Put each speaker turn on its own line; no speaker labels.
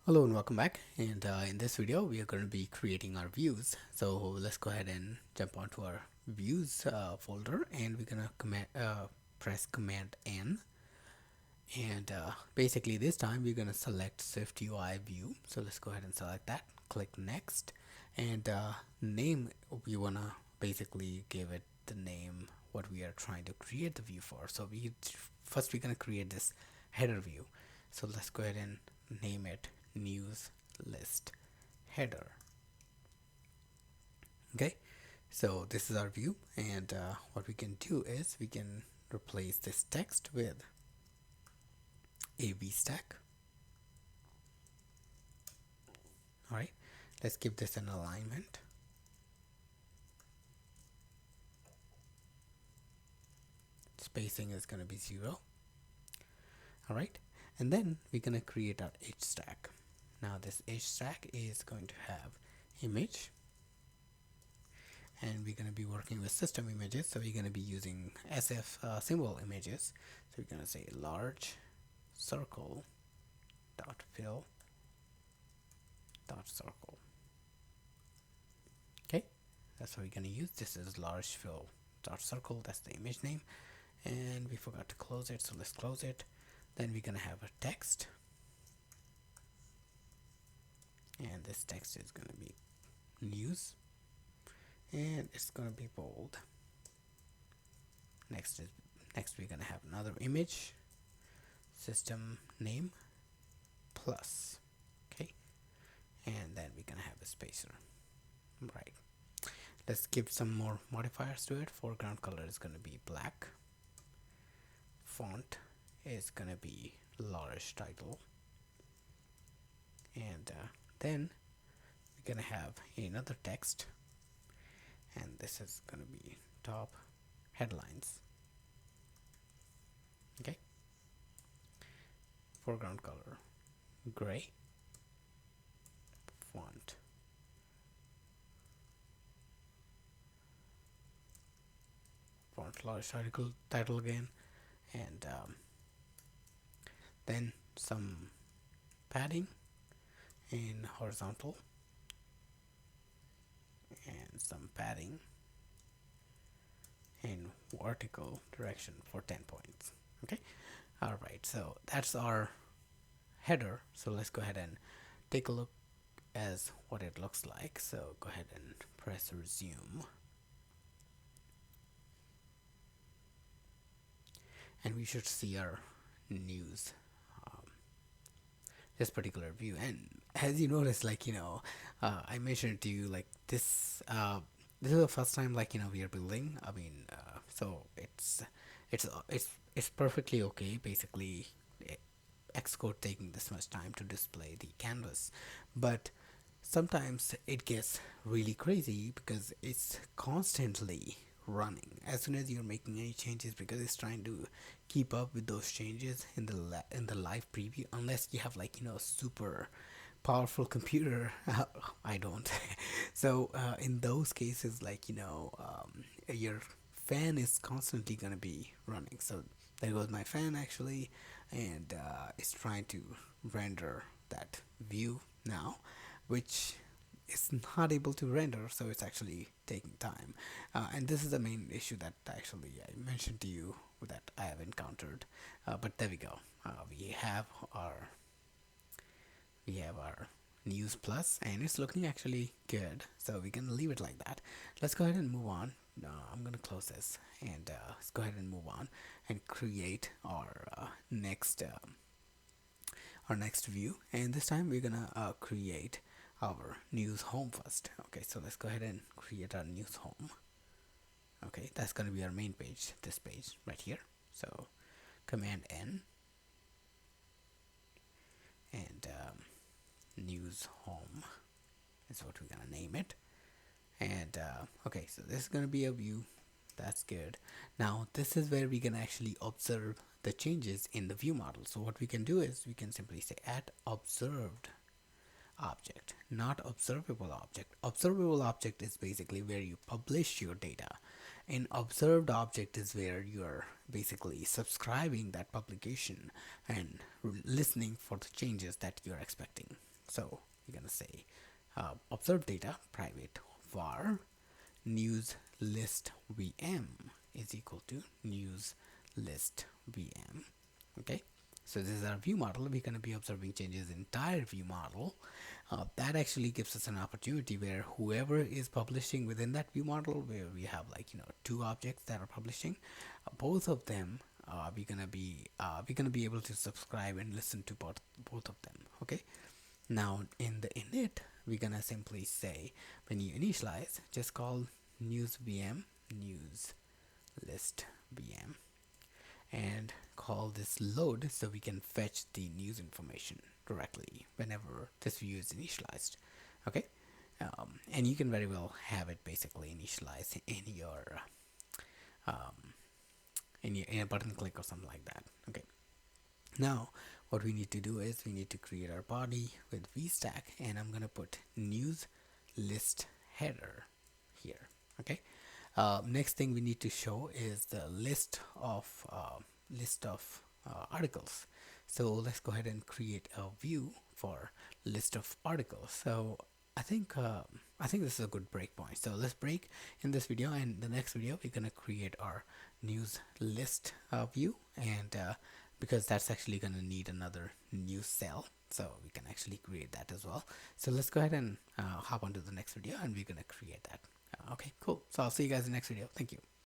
Hello and welcome back. And in this video, we are going to be creating our views. So let's go ahead and jump onto our views folder, and we're gonna press Command N. And basically, this time we're gonna select SwiftUI view. So let's go ahead and select that. Click Next, and name we wanna basically give it the name what we are trying to create the view for. So we're gonna create this header view. So let's go ahead and name it news list header. Okay, so this is our view, and what we can do is we can replace this text with a v-stack. All right, let's give this an alignment. Spacing is going to be 0. All right, and then we're going to create our h stack. Now this h stack is going to have image, and we're going to be working with system images, so we're going to be using SF symbol images. So we're going to say large circle dot fill dot circle. Okay, that's what we're going to use. This is large fill dot circle. That's the image name, and we forgot to close it, so let's close it. Then we're going to have a text, and this text is going to be news, and it's going to be bold. Next we're going to have another image, system name plus. Okay, and then we're going to have a spacer. Right, let's give some more modifiers to it. Foreground color is going to be black. Font is going to be large title, and then we're going to have another text, and this is going to be top headlines. Okay, foreground color gray. Font large title again, and then some padding in horizontal and some padding in vertical direction for 10 points. Okay, all right, so that's our header. So let's go ahead and take a look as what it looks like. So go ahead and press resume, and we should see our news, this particular view. And as you notice, I mentioned to you, like this is the first time, we are building. I mean, so it's perfectly okay. Basically, Xcode taking this much time to display the canvas, but sometimes it gets really crazy because it's constantly running as soon as you're making any changes, because it's trying to keep up with those changes in the live preview, unless you have super powerful computer. I don't. So in those cases, your fan is constantly gonna be running. So there goes my fan actually, and it's trying to render that view now, which is not able to render, so it's actually taking time. And this is the main issue that actually I mentioned to you that I have encountered. But there we go. We have our news plus, and it's looking actually good, so we can leave it like that. Let's go ahead and move on. I'm gonna close this, and let's go ahead and move on and create our next view. And this time we're gonna create our news home first. Okay, so let's go ahead and create our news home. Okay, that's gonna be our main page, this page right here. So Command N, and news home is what we're gonna name it. And okay, so this is gonna be a view. That's good. Now this is where we can actually observe the changes in the view model. So what we can do is we can simply say add observed object, not observable object. Observable object is basically where you publish your data, and observed object is where you're basically subscribing that publication and listening for the changes that you're expecting. So we're gonna say observe data private var news list VM is equal to news list VM. Okay, so this is our view model. We're going to be observing changes in entire view model. That actually gives us an opportunity where whoever is publishing within that view model, where we have like two objects that are publishing, both of them we're gonna be able to subscribe and listen to both of them. Okay, now in the init we're gonna simply say, when you initialize, just call news VM news list VM and call this load so we can fetch the news information directly whenever this view is initialized. Okay, and you can very well have it basically initialized in a button click or something like that. Okay, now what we need to do is we need to create our body with vstack, and I'm gonna put news list header here. Okay, next thing we need to show is the list of articles. So let's go ahead and create a view for list of articles. So I think this is a good breakpoint. So let's break in this video, and the next video we're gonna create our news list view, and because that's actually gonna need another news cell, so we can actually create that as well. So let's go ahead and hop onto the next video, and we're gonna create that. Okay, cool. So I'll see you guys in the next video. Thank you.